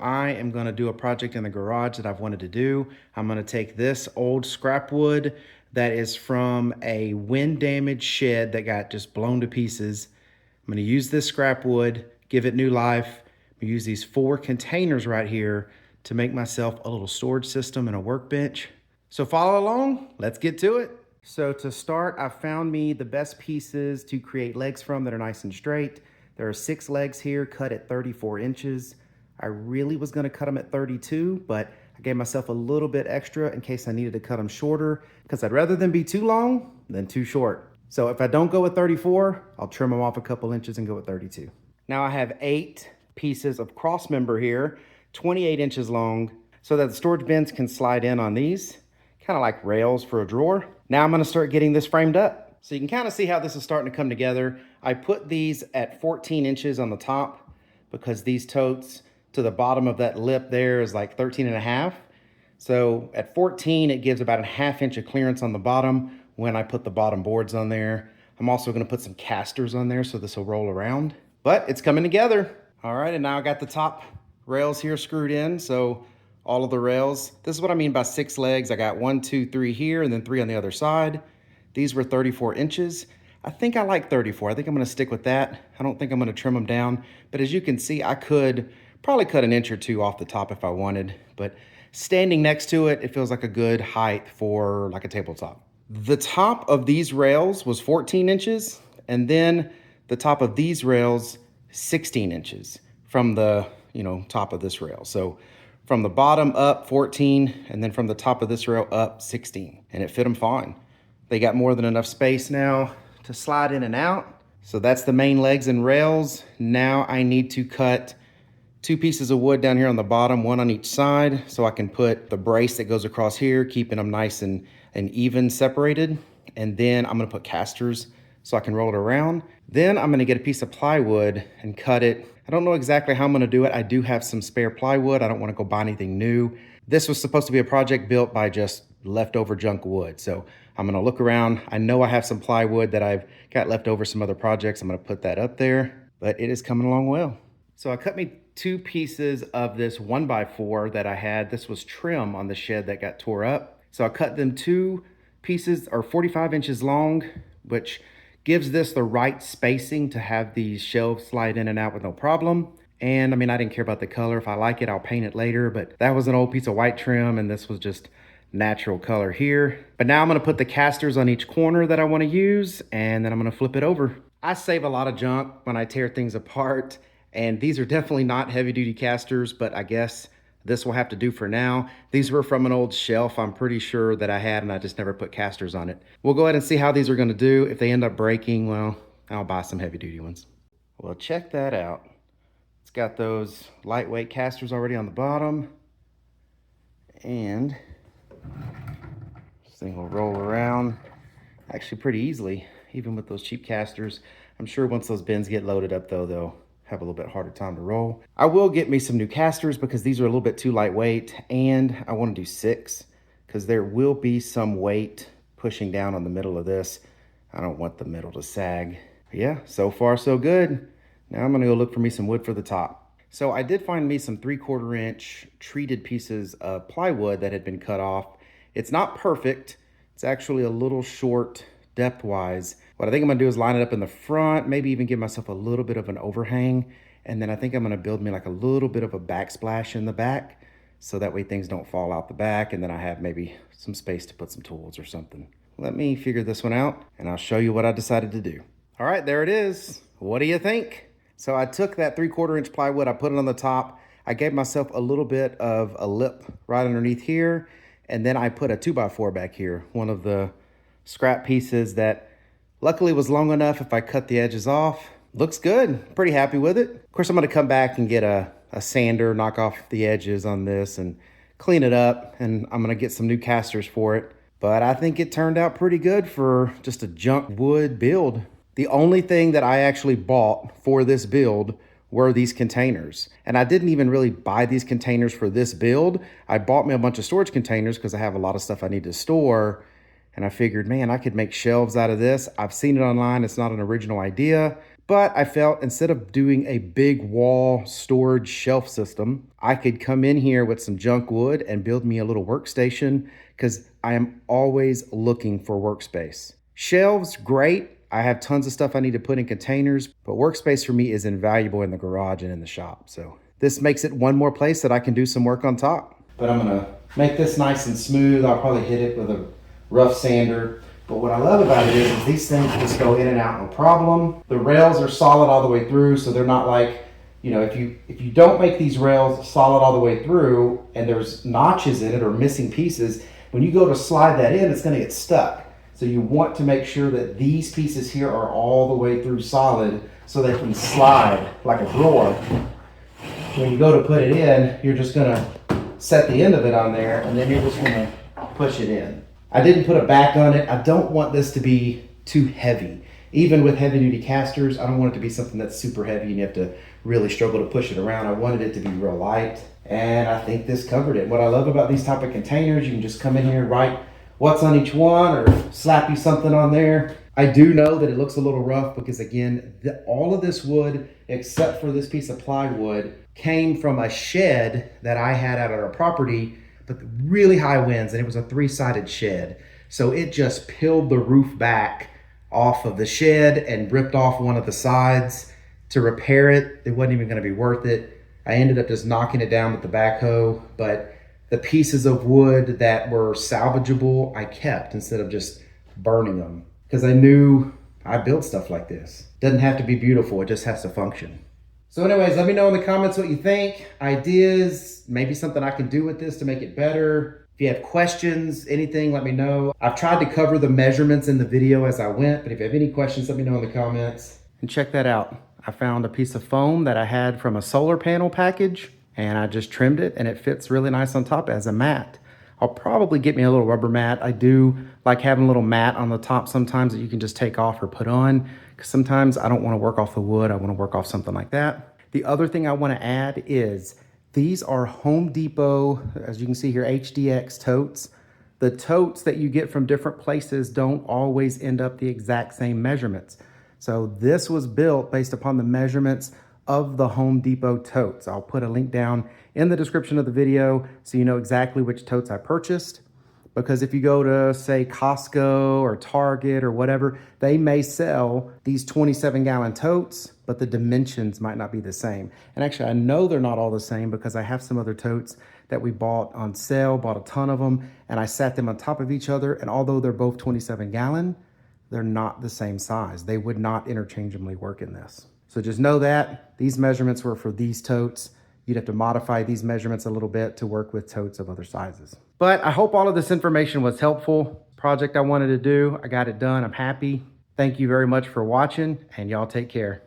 I am gonna do a project in the garage that I've wanted to do. I'm gonna take this old scrap wood that is from a wind damaged shed that got just blown to pieces. I'm gonna use this scrap wood, give it new life. I'm gonna use these 4 containers right here to make myself a little storage system and a workbench. So follow along, let's get to it. So to start, I found me the best pieces to create legs from that are nice and straight. There are 6 legs here cut at 34 inches. I really was gonna cut them at 32, but I gave myself a little bit extra in case I needed to cut them shorter, because I'd rather them be too long than too short. So if I don't go with 34, I'll trim them off a couple inches and go with 32. Now I have 8 pieces of cross member here, 28 inches long, so that the storage bins can slide in on these, kind of like rails for a drawer. Now I'm gonna start getting this framed up. So you can kind of see how this is starting to come together. I put these at 14 inches on the top because these totes to the bottom of that lip there is like 13 and a half. So at 14, it gives about a ½ inch of clearance on the bottom when I put the bottom boards on there. I'm also gonna put some casters on there so this will roll around, but it's coming together. All right, and now I got the top rails here screwed in. So all of the rails, this is what I mean by 6 legs. I got 1, 2, 3 here and then 3 on the other side. These were 34 inches. I think I like 34. I think I'm gonna stick with that. I don't think I'm gonna trim them down, but as you can see, I could probably cut an inch or 2 off the top if I wanted, but standing next to it, it feels like a good height for like a tabletop. The top of these rails was 14 inches, and then the top of these rails, 16 inches from the, top of this rail. So from the bottom up 14, and then from the top of this rail up 16, and it fit them fine. They got more than enough space now to slide in and out. So that's the main legs and rails. Now I need to cut 2 pieces of wood down here on the bottom, 1 on each side, so I can put the brace that goes across here, keeping them nice and even separated. And then I'm gonna put casters so I can roll it around. Then I'm gonna get a piece of plywood and cut it. I don't know exactly how I'm gonna do it. I do have some spare plywood. I don't wanna go buy anything new. This was supposed to be a project built by just leftover junk wood. So I'm gonna look around. I know I have some plywood that I've got left over some other projects. I'm gonna put that up there, but it is coming along well. So I cut me 2 pieces of this 1x4 that I had. This was trim on the shed that got tore up. So I cut them 2 pieces, or 45 inches long, which gives this the right spacing to have these shelves slide in and out with no problem. And I mean, I didn't care about the color. If I like it, I'll paint it later, but that was an old piece of white trim and this was just natural color here. But now I'm gonna put the casters on each corner that I wanna use, and then I'm gonna flip it over. I save a lot of junk when I tear things apart, and these are definitely not heavy duty casters, but I guess this will have to do for now. These were from an old shelf I'm pretty sure that I had, and I just never put casters on it. We'll go ahead and see how these are gonna do. If they end up breaking, well, I'll buy some heavy duty ones. Well, check that out. It's got those lightweight casters already on the bottom, and this thing will roll around actually pretty easily, even with those cheap casters. I'm sure once those bins get loaded up though, they'll have a little bit harder time to roll. I will get me some new casters because these are a little bit too lightweight, and I want to do 6 because there will be some weight pushing down on the middle of this. I don't want the middle to sag. But yeah, so far so good. Now I'm gonna go look for me some wood for the top. So I did find me some 3/4 inch treated pieces of plywood that had been cut off. It's not perfect. It's actually a little short depth-wise. What I think I'm gonna do is line it up in the front, maybe even give myself a little bit of an overhang. And then I think I'm gonna build me like a little bit of a backsplash in the back, so that way things don't fall out the back, and then I have maybe some space to put some tools or something. Let me figure this one out, and I'll show you what I decided to do. All right, there it is. What do you think? So I took that 3/4 inch plywood, I put it on the top. I gave myself a little bit of a lip right underneath here, and then I put a 2x4 back here, one of the scrap pieces that luckily was long enough if I cut the edges off. Looks good, pretty happy with it. Of course, I'm gonna come back and get a sander, knock off the edges on this and clean it up, and I'm gonna get some new casters for it. But I think it turned out pretty good for just a junk wood build. The only thing that I actually bought for this build were these containers. And I didn't even really buy these containers for this build. I bought me a bunch of storage containers because I have a lot of stuff I need to store. And I figured, man, I could make shelves out of this. I've seen it online. It's not an original idea, But I felt instead of doing a big wall storage shelf system, I could come in here with some junk wood and build me a little workstation because I am always looking for workspace. Shelves, great. I have tons of stuff I need to put in containers, but workspace for me is invaluable in the garage and in the shop. So this makes it one more place that I can do some work on top. But I'm gonna make this nice and smooth. I'll probably hit it with a rough sander. But what I love about it is these things just go in and out no problem. The rails are solid all the way through, so they're not like, you know, if you don't make these rails solid all the way through and there's notches in it or missing pieces, when you go to slide that in, it's gonna get stuck. So you want to make sure that these pieces here are all the way through solid so they can slide like a drawer. When you go to put it in, you're just gonna set the end of it on there and then you're just gonna push it in. I didn't put a back on it. I don't want this to be too heavy. Even with heavy duty casters, I don't want it to be something that's super heavy and you have to really struggle to push it around. I wanted it to be real light, and I think this covered it. What I love about these type of containers, you can just come in here and write what's on each one or slap you something on there. I do know that it looks a little rough because again, all of this wood, except for this piece of plywood, came from a shed that I had out at our property, but really high winds, and it was a 3-sided shed. So it just peeled the roof back off of the shed and ripped off one of the sides. To repair it, it wasn't even gonna be worth it. I ended up just knocking it down with the backhoe, but the pieces of wood that were salvageable, I kept instead of just burning them. Because I knew I built stuff like this. Doesn't have to be beautiful, it just has to function. So anyways, let me know in the comments what you think, ideas, maybe something I can do with this to make it better. If you have questions, anything, let me know. I've tried to cover the measurements in the video as I went, but if you have any questions, let me know in the comments. And check that out. I found a piece of foam that I had from a solar panel package, and I just trimmed it, and it fits really nice on top as a mat. I'll probably get me a little rubber mat. I do like having a little mat on the top sometimes that you can just take off or put on, because sometimes I don't want to work off the wood. I want to work off something like that. The other thing I want to add is these are Home Depot, as you can see here, HDX totes. The totes that you get from different places don't always end up the exact same measurements. So this was built based upon the measurements of the Home Depot totes. I'll put a link down in the description of the video so you know exactly which totes I purchased. Because if you go to, say, Costco or Target or whatever, they may sell these 27-gallon totes, but the dimensions might not be the same. And actually, I know they're not all the same because I have some other totes that we bought on sale, bought a ton of them, and I sat them on top of each other. And although they're both 27-gallon, they're not the same size. They would not interchangeably work in this. So just know that these measurements were for these totes. You'd have to modify these measurements a little bit to work with totes of other sizes. But I hope all of this information was helpful. Project I wanted to do, I got it done. I'm happy. Thank you very much for watching, and y'all take care.